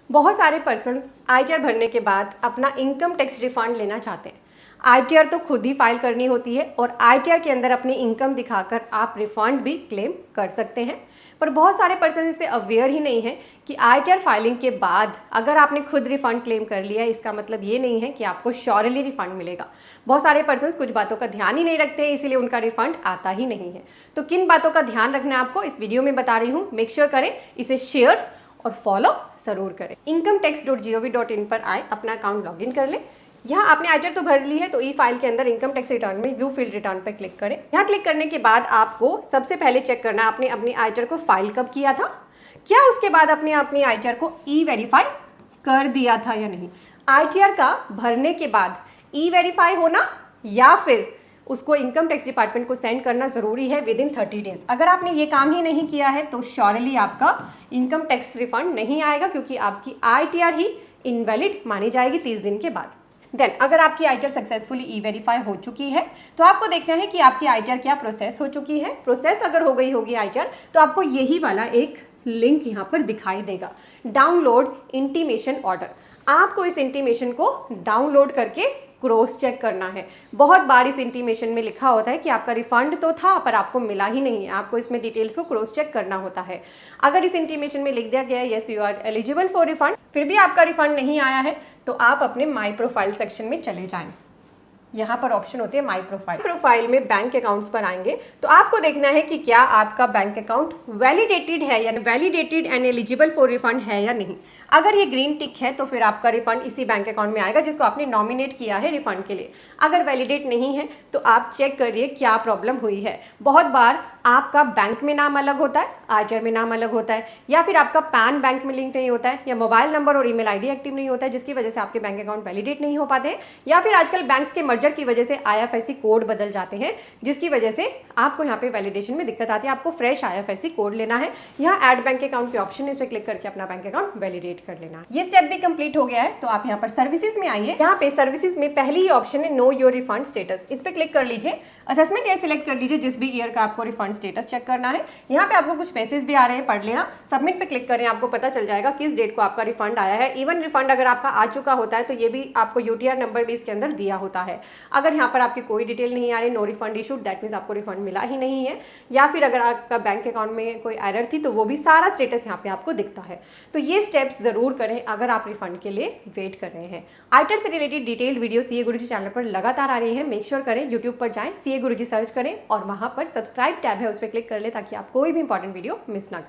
बहुत सारे persons ITR भरने के बाद अपना इनकम टैक्स रिफंड लेना चाहते हैं। आईटीआर तो खुद ही फाइल करनी होती है और आईटीआर के अंदर अपनी इनकम दिखाकर आप रिफंड भी क्लेम कर सकते हैं। पर बहुत सारे पर्सन इससे अवेयर ही नहीं है कि आईटीआर फाइलिंग के बाद अगर आपने खुद रिफंड क्लेम कर लिया इसका मतलब ये नहीं है कि आपको श्योरली रिफंड मिलेगा। बहुत सारे पर्सन कुछ बातों का ध्यान ही नहीं रखते हैं, इसीलिए उनका रिफंड आता ही नहीं है। तो किन बातों का ध्यान रखना है आपको इस वीडियो में बता रही हूँ। मेक श्योर करें इसे शेयर और फॉलो जरूर करें। incometax.gov.in पर आए, अपना अकाउंट लॉगिन कर लें। यहाँ आपने आईटीआर तो भर ली है तो ई फाइल के अंदर इनकम टैक्स रिटर्न में व्यू फील्ड रिटर्न पर क्लिक करें। यहाँ क्लिक करने के बाद आपको सबसे पहले चेक करना है आपने अपनी आईटीआर को फाइल कब किया था, क्या उसके बाद आपने अपनी आईटीआर को ई वेरीफाई कर दिया था या नहीं। आईटीआर का भरने के बाद ई वेरीफाई होना या फिर उसको इनकम टैक्स डिपार्टमेंट को सेंड करना जरूरी है विद इन 30 डेज। अगर आपने ये काम ही नहीं किया है तो श्योरली आपका इनकम टैक्स रिफंड नहीं आएगा, क्योंकि आपकी आईटीआर ही इनवैलिड मानी जाएगी 30 दिन के बाद। देन अगर आपकी आईटीआर सक्सेसफुली ई वेरीफाई हो चुकी है तो आपको देखना है कि आपकी आईटीआर क्या प्रोसेस हो चुकी है। प्रोसेस अगर हो गई होगी आईटीआर तो आपको यही वाला एक लिंक यहाँ पर दिखाई देगा, डाउनलोड इंटीमेशन ऑर्डर। आपको इस इंटीमेशन को डाउनलोड करके क्रॉस चेक करना है। बहुत बार इस इंटीमेशन में लिखा होता है कि आपका रिफंड तो था पर आपको मिला ही नहीं है, आपको इसमें डिटेल्स को क्रॉस चेक करना होता है। अगर इस इंटीमेशन में लिख दिया गया है yes you are eligible for refund, फिर भी आपका रिफंड नहीं आया है तो आप अपने माई प्रोफाइल सेक्शन में चले जाएं। यहाँ पर ऑप्शन होती है माई प्रोफाइल। प्रोफाइल में बैंक अकाउंट्स पर आएंगे तो आपको देखना है कि क्या आपका बैंक अकाउंट वैलिडेटेड है या validated and eligible for refund है या नहीं। अगर ये ग्रीन टिक है तो फिर आपका रिफंड इसी बैंक अकाउंट में आएगा जिसको आपने नॉमिनेट किया है रिफंड के लिए। अगर वैलिडेट नहीं है तो आप चेक करिए क्या प्रॉब्लम हुई है। बहुत बार आपका बैंक में नाम अलग होता है, आईटीआर में नाम अलग होता है, या फिर आपका पैन बैंक में लिंक नहीं होता है, या मोबाइल नंबर और ईमेल आईडी एक्टिव नहीं होता है जिसकी वजह से आपके बैंक अकाउंट वैलिडेट नहीं हो पाते हैं, या फिर आजकल बैंक्स के मर्जर की वजह से आईएफएससी कोड बदल जाते हैं जिसकी वजह से आपको यहाँ पे वैलिडेशन में दिक्कत आती है। आपको फ्रेश आईएफएससी कोड लेना है। यहाँ ऐड बैंक अकाउंट के ऑप्शन है, इस पर क्लिक करके अपना बैंक अकाउंट वैलिडेट कर लेना है। ये स्टेप भी कंप्लीट हो गया है तो आप यहाँ पर सर्विसेज में आइए। यहाँ पे सर्विसेज में पहली ही ऑप्शन है नो योर रिफंड स्टेटस, इस पर क्लिक कर लीजिए। असेसमेंट ईयर सिलेक्ट कर लीजिए, जिस भी ईयर का आपको रिफंड स्टेटस चेक करना है। यहाँ पे आपको कुछ मैसेज भी आ रहे हैं, पढ़ लेना। सबमिट पे क्लिक करें, आपको पता चल जाएगा किस डेट को आपका रिफंड आया है। इवन रिफंड अगर आपका आ चुका होता है तो ये भी आपको यूटीआर नंबर भी इसके अंदर दिया होता है। अगर यहाँ पर आपकी कोई डिटेल नहीं आ रही, no refund issued, that means आपको रिफंड मिला ही नहीं है। या फिर अगर आपका बैंक अकाउंट में कोई एरर थी तो वो भी सारा स्टेटस यहाँ पे आपको दिखता है। तो ये स्टेप्स जरूर करें अगर आप रिफंड के लिए वेट कर रहे हैं। आईटीआर से रिलेटेड डिटेल वीडियो सीए गुरुजी चैनल पर लगातार आ रही है। मेक श्योर करें यूट्यूब पर जाएं, सीए गुरुजी सर्च करें और वहां पर सब्सक्राइब टैब है उस पर क्लिक कर ले ताकि आप कोई भी इंपॉर्टेंट वीडियो मिस ना करें।